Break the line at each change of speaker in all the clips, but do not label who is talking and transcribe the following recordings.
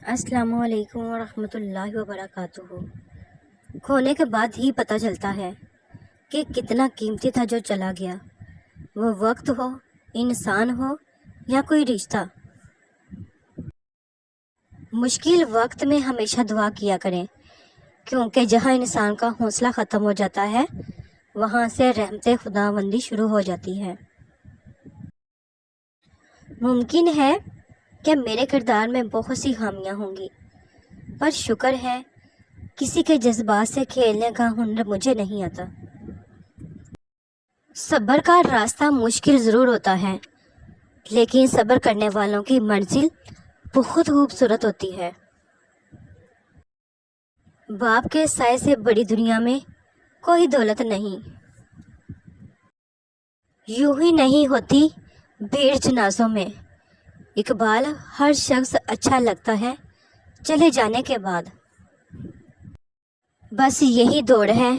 السلام علیکم ورحمۃ اللہ وبرکاتہ۔ کھونے کے بعد ہی پتہ چلتا ہے کہ کتنا قیمتی تھا جو چلا گیا، وہ وقت ہو، انسان ہو یا کوئی رشتہ۔ مشکل وقت میں ہمیشہ دعا کیا کریں، کیونکہ جہاں انسان کا حوصلہ ختم ہو جاتا ہے وہاں سے رحمت خداوندی شروع ہو جاتی ہے۔ ممکن ہے کہ میرے کردار میں بہت سی خامیاں ہوں گی، پر شکر ہے کسی کے جذبات سے کھیلنے کا ہنر مجھے نہیں آتا۔ صبر کا راستہ مشکل ضرور ہوتا ہے، لیکن صبر کرنے والوں کی منزل بہت خوبصورت ہوتی ہے۔ باپ کے سائے سے بڑی دنیا میں کوئی دولت نہیں۔ یوں ہی نہیں ہوتی بھیڑ جنازوں میں، اقبال۔ ہر شخص اچھا لگتا ہے چلے جانے کے بعد۔ بس یہی دوڑ ہے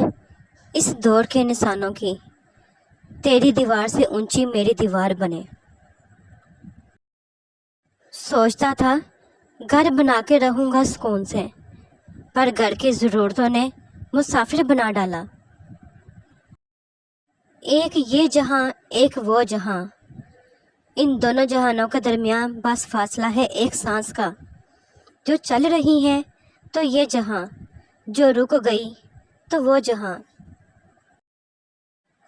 اس دور کے انسانوں کی، تیری دیوار سے اونچی میری دیوار بنے۔ سوچتا تھا گھر بنا کے رہوں گا سکون سے، پر گھر کی ضرورتوں نے مسافر بنا ڈالا۔ ایک یہ جہاں ایک وہ جہاں، ان دونوں جہانوں کے درمیان بس فاصلہ ہے ایک سانس کا۔ جو چل رہی ہے تو یہ جہاں، جو رک گئی تو وہ جہاں۔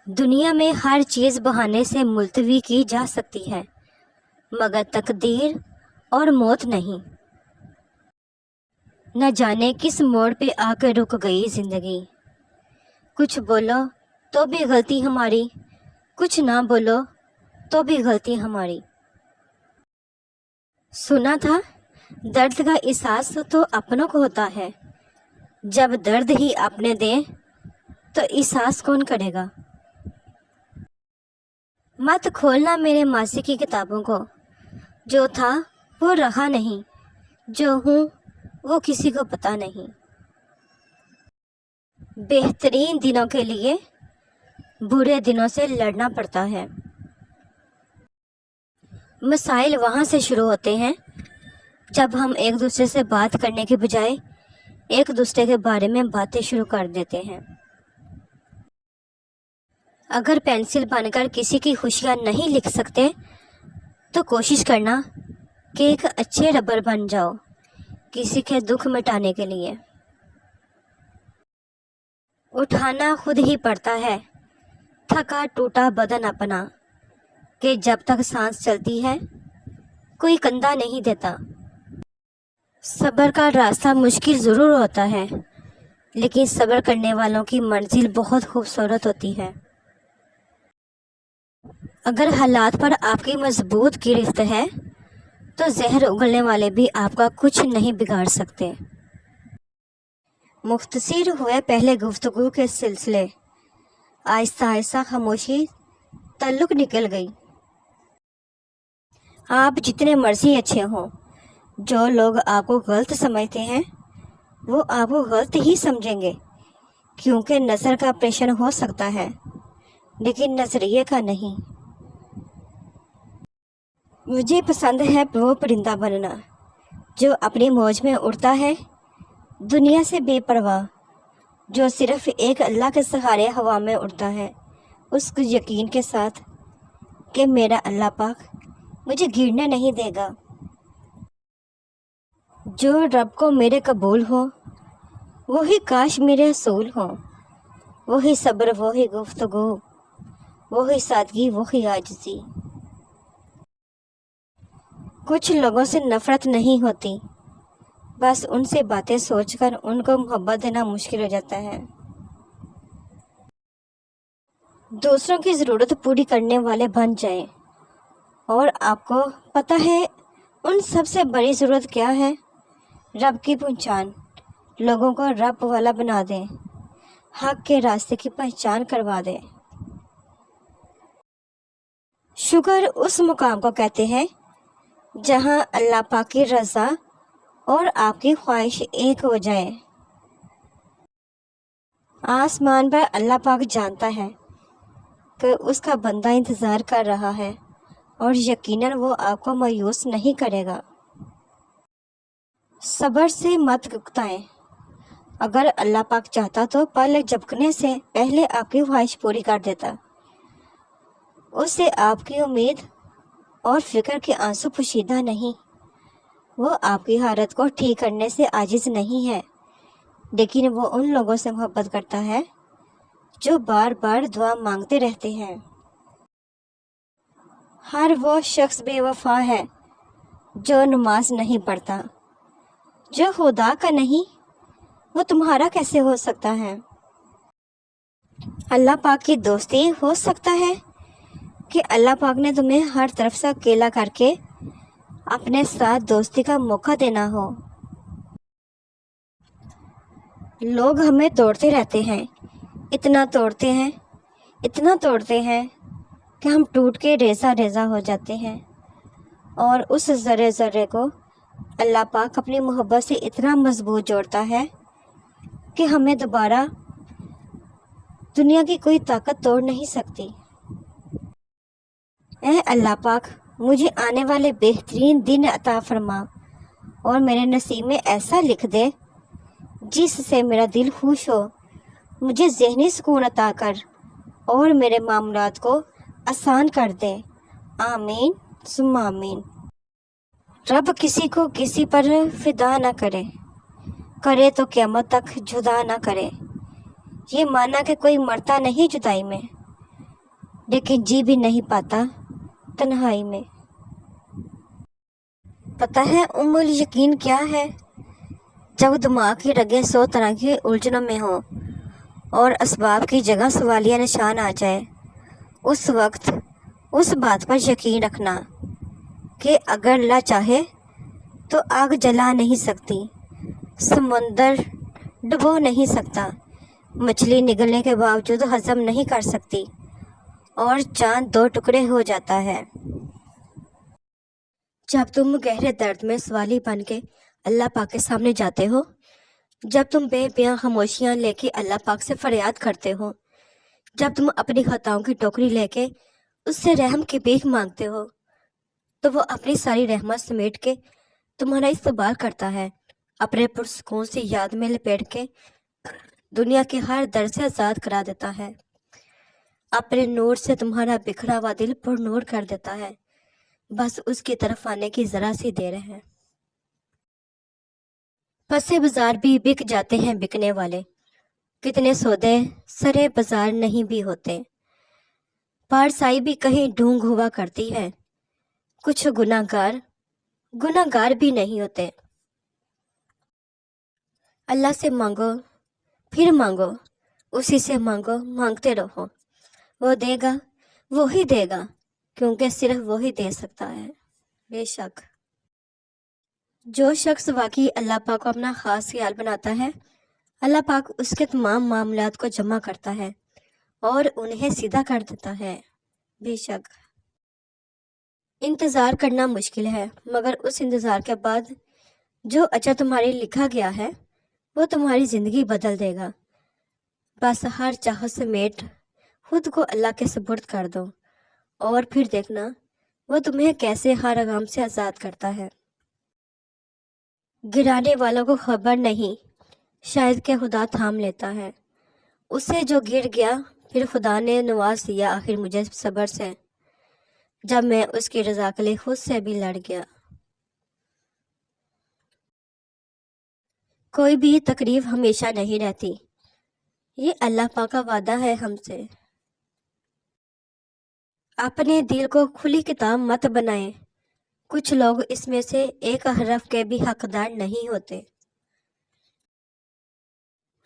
دنیا میں ہر چیز بہانے سے ملتوی کی جا سکتی ہے، مگر تقدیر اور موت نہیں۔ نہ جانے کس موڑ پہ آ کے رک گئی زندگی۔ کچھ بولو تو بھی غلطی ہماری، کچھ نہ بولو تو بھی غلطی ہماری۔ سنا تھا درد کا احساس تو اپنوں کو ہوتا ہے، جب درد ہی اپنے دیں تو احساس کون کرے گا۔ مت کھولنا میرے ماضی کی کتابوں کو، جو تھا وہ رہا نہیں، جو ہوں وہ کسی کو پتہ نہیں۔ بہترین دنوں کے لیے برے دنوں سے لڑنا پڑتا ہے۔ مسائل وہاں سے شروع ہوتے ہیں جب ہم ایک دوسرے سے بات کرنے کے بجائے ایک دوسرے کے بارے میں باتیں شروع کر دیتے ہیں۔ اگر پینسل بن کر کسی کی خوشیاں نہیں لکھ سکتے تو کوشش کرنا کہ ایک اچھے ربر بن جاؤ کسی کے دکھ مٹانے کے لیے۔ اٹھانا خود ہی پڑتا ہے تھکا ٹوٹا بدن اپنا، کہ جب تک سانس چلتی ہے کوئی کندھا نہیں دیتا۔ صبر کا راستہ مشکل ضرور ہوتا ہے، لیکن صبر کرنے والوں کی منزل بہت خوبصورت ہوتی ہے۔ اگر حالات پر آپ کی مضبوط گرفت ہے تو زہر اگلنے والے بھی آپ کا کچھ نہیں بگاڑ سکتے۔ مختصر ہوئے پہلے گفتگو کے سلسلے، آہستہ آہستہ خاموشی تعلق نکل گئی۔ آپ جتنے مرضی اچھے ہوں، جو لوگ آپ کو غلط سمجھتے ہیں وہ آپ کو غلط ہی سمجھیں گے، کیونکہ نظر کا آپریشن ہو سکتا ہے لیکن نظریے کا نہیں۔ مجھے پسند ہے وہ پرندہ بننا جو اپنی موج میں اڑتا ہے، دنیا سے بے پرواہ، جو صرف ایک اللہ کے سہارے ہوا میں اڑتا ہے، اس یقین کے ساتھ کہ میرا اللہ پاک مجھے گرنے نہیں دے گا۔ جو رب کو میرے قبول ہو وہی کاش میرے اصول ہوں، وہی صبر، وہی گفتگو، وہی سادگی، وہی عاجزی۔ کچھ لوگوں سے نفرت نہیں ہوتی، بس ان سے باتیں سوچ کر ان کو محبت دینا مشکل ہو جاتا ہے۔ دوسروں کی ضرورت پوری کرنے والے بن جائیں، اور آپ کو پتہ ہے ان سب سے بڑی ضرورت کیا ہے؟ رب کی پہچان۔ لوگوں کو رب والا بنا دیں، حق کے راستے کی پہچان کروا دیں۔ شکر اس مقام کو کہتے ہیں جہاں اللہ پاک کی رضا اور آپ کی خواہش ایک ہو جائے۔ آسمان پر اللہ پاک جانتا ہے کہ اس کا بندہ انتظار کر رہا ہے، اور یقیناً وہ آپ کو مایوس نہیں کرے گا۔ صبر سے مت اکتائیں۔ اگر اللہ پاک چاہتا تو پلک جھپکنے سے پہلے آپ کی خواہش پوری کر دیتا۔ اسے آپ کی امید اور فکر کے آنسو پوشیدہ نہیں۔ وہ آپ کی حالت کو ٹھیک کرنے سے عاجز نہیں ہے، لیکن وہ ان لوگوں سے محبت کرتا ہے جو بار بار دعا مانگتے رہتے ہیں۔ ہر وہ شخص بے وفا ہے جو نماز نہیں پڑھتا۔ جو خدا کا نہیں وہ تمہارا کیسے ہو سکتا ہے؟ اللہ پاک کی دوستی ہو سکتا ہے کہ اللہ پاک نے تمہیں ہر طرف سے اکیلا کر کے اپنے ساتھ دوستی کا موقع دینا ہو۔ لوگ ہمیں توڑتے رہتے ہیں، اتنا توڑتے ہیں، اتنا توڑتے ہیں کہ ہم ٹوٹ کے ریزہ ریزہ ہو جاتے ہیں، اور اس ذرے ذرے کو اللہ پاک اپنی محبت سے اتنا مضبوط جوڑتا ہے کہ ہمیں دوبارہ دنیا کی کوئی طاقت توڑ نہیں سکتی۔ اے اللہ پاک، مجھے آنے والے بہترین دن عطا فرما اور میرے نصیب میں ایسا لکھ دے جس سے میرا دل خوش ہو۔ مجھے ذہنی سکون عطا کر اور میرے معاملات کو آسان کر دے۔ آمین ثم آمین۔ رب کسی کو کسی پر فدا نہ کرے، کرے تو قیامت تک جدا نہ کرے۔ یہ مانا کہ کوئی مرتا نہیں جدائی میں، لیکن جی بھی نہیں پاتا تنہائی میں۔ پتہ ہے ام الیقین کیا ہے؟ جب دماغ کی رگیں 100 طرح کی الجھنوں میں ہوں اور اسباب کی جگہ سوالیہ نشان آ جائے، اس وقت اس بات پر یقین رکھنا کہ اگر اللہ چاہے تو آگ جلا نہیں سکتی، سمندر ڈبو نہیں سکتا، مچھلی نگلنے کے باوجود ہضم نہیں کر سکتی، اور چاند 2 ٹکڑے ہو جاتا ہے۔ جب تم گہرے درد میں سوالی بن کے اللہ پاک کے سامنے جاتے ہو، جب تم بے بیاں خاموشیاں لے کے اللہ پاک سے فریاد کرتے ہو، جب تم اپنی خطاؤں کی ٹوکری لے کے اس سے رحم کی بھیک مانگتے ہو، تو وہ اپنی ساری رحمت سمیٹ کے تمہارا استقبال کرتا ہے، اپنے پرسکون سی یاد میں لپیٹ کے دنیا کے ہر درد سے آزاد کرا دیتا ہے، اپنے نور سے تمہارا بکھرا ہوا دل پر نور کر دیتا ہے، بس اس کی طرف آنے کی ذرا سی دیر ہے۔ پسے بازار بھی بک جاتے ہیں بکنے والے، کتنے سودے سرے بازار نہیں بھی ہوتے، پارسائی بھی کہیں ڈھونگ ہوا کرتی ہے، کچھ گناہ گار بھی نہیں ہوتے۔ اللہ سے مانگو، پھر مانگو، اسی سے مانگو، مانگتے رہو، وہ دے گا، وہی دے گا، کیونکہ صرف وہی دے سکتا ہے۔ بے شک جو شخص واقعی اللہ پاک کو اپنا خاص خیال بناتا ہے، اللہ پاک اس کے تمام معاملات کو جمع کرتا ہے اور انہیں سیدھا کر دیتا ہے۔ بے شک انتظار کرنا مشکل ہے، مگر اس انتظار کے بعد جو اجر تمہاری لکھا گیا ہے وہ تمہاری زندگی بدل دے گا۔ بس ہر چاہت سمیٹ خود کو اللہ کے سپرد کر دو اور پھر دیکھنا وہ تمہیں کیسے ہر غم سے آزاد کرتا ہے۔ گرانے والوں کو خبر نہیں، شاید کہ خدا تھام لیتا ہے اسے جو گر گیا، پھر خدا نے نواز دیا آخر مجھے صبر سے، جب میں اس کی رضا کے لیے خود سے بھی لڑ گیا۔ کوئی بھی تکلیف ہمیشہ نہیں رہتی، یہ اللہ پاک کا وعدہ ہے ہم سے۔ اپنے دل کو کھلی کتاب مت بنائیں، کچھ لوگ اس میں سے ایک حرف کے بھی حقدار نہیں ہوتے۔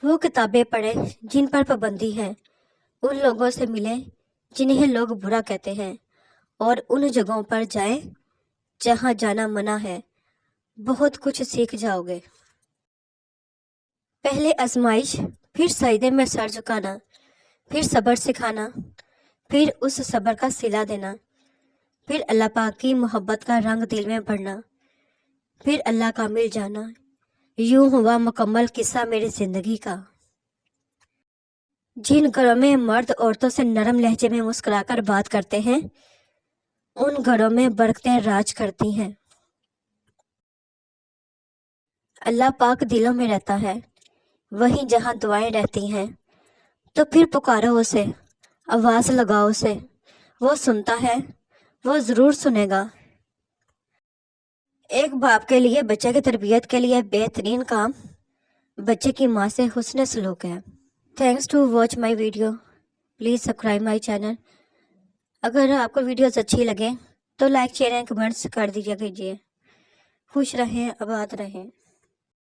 وہ کتابیں پڑھیں جن پر پابندی ہے، ان لوگوں سے ملیں جنہیں لوگ برا کہتے ہیں، اور ان جگہوں پر جائیں جہاں جانا منع ہے، بہت کچھ سیکھ جاؤ گے۔ پہلے آزمائش، پھر سجدے میں سر جھکانا، پھر صبر سکھانا، پھر اس صبر کا صلہ دینا، پھر اللہ پاک کی محبت کا رنگ دل میں بڑھنا، پھر اللہ کا مل جانا۔ یوں ہوا مکمل قصہ میری زندگی کا۔ جن گھروں میں مرد عورتوں سے نرم لہجے میں مسکرا کر بات کرتے ہیں، ان گھروں میں برکتیں راج کرتی ہیں۔ اللہ پاک دلوں میں رہتا ہے، وہیں جہاں دعائیں رہتی ہیں، تو پھر پکارو اسے، آواز لگاؤ اسے، وہ سنتا ہے، وہ ضرور سنے گا۔ ایک باپ کے لیے بچے کی تربیت کے لیے بہترین کام بچے کی ماں سے حسن سلوک ہے۔ Thanks to watch my video, please subscribe my channel. اگر آپ کو ویڈیوز اچھی لگیں تو لائک شیئر اینڈ کمنٹس کر دیجیے۔ خوش رہیں، آباد رہیں۔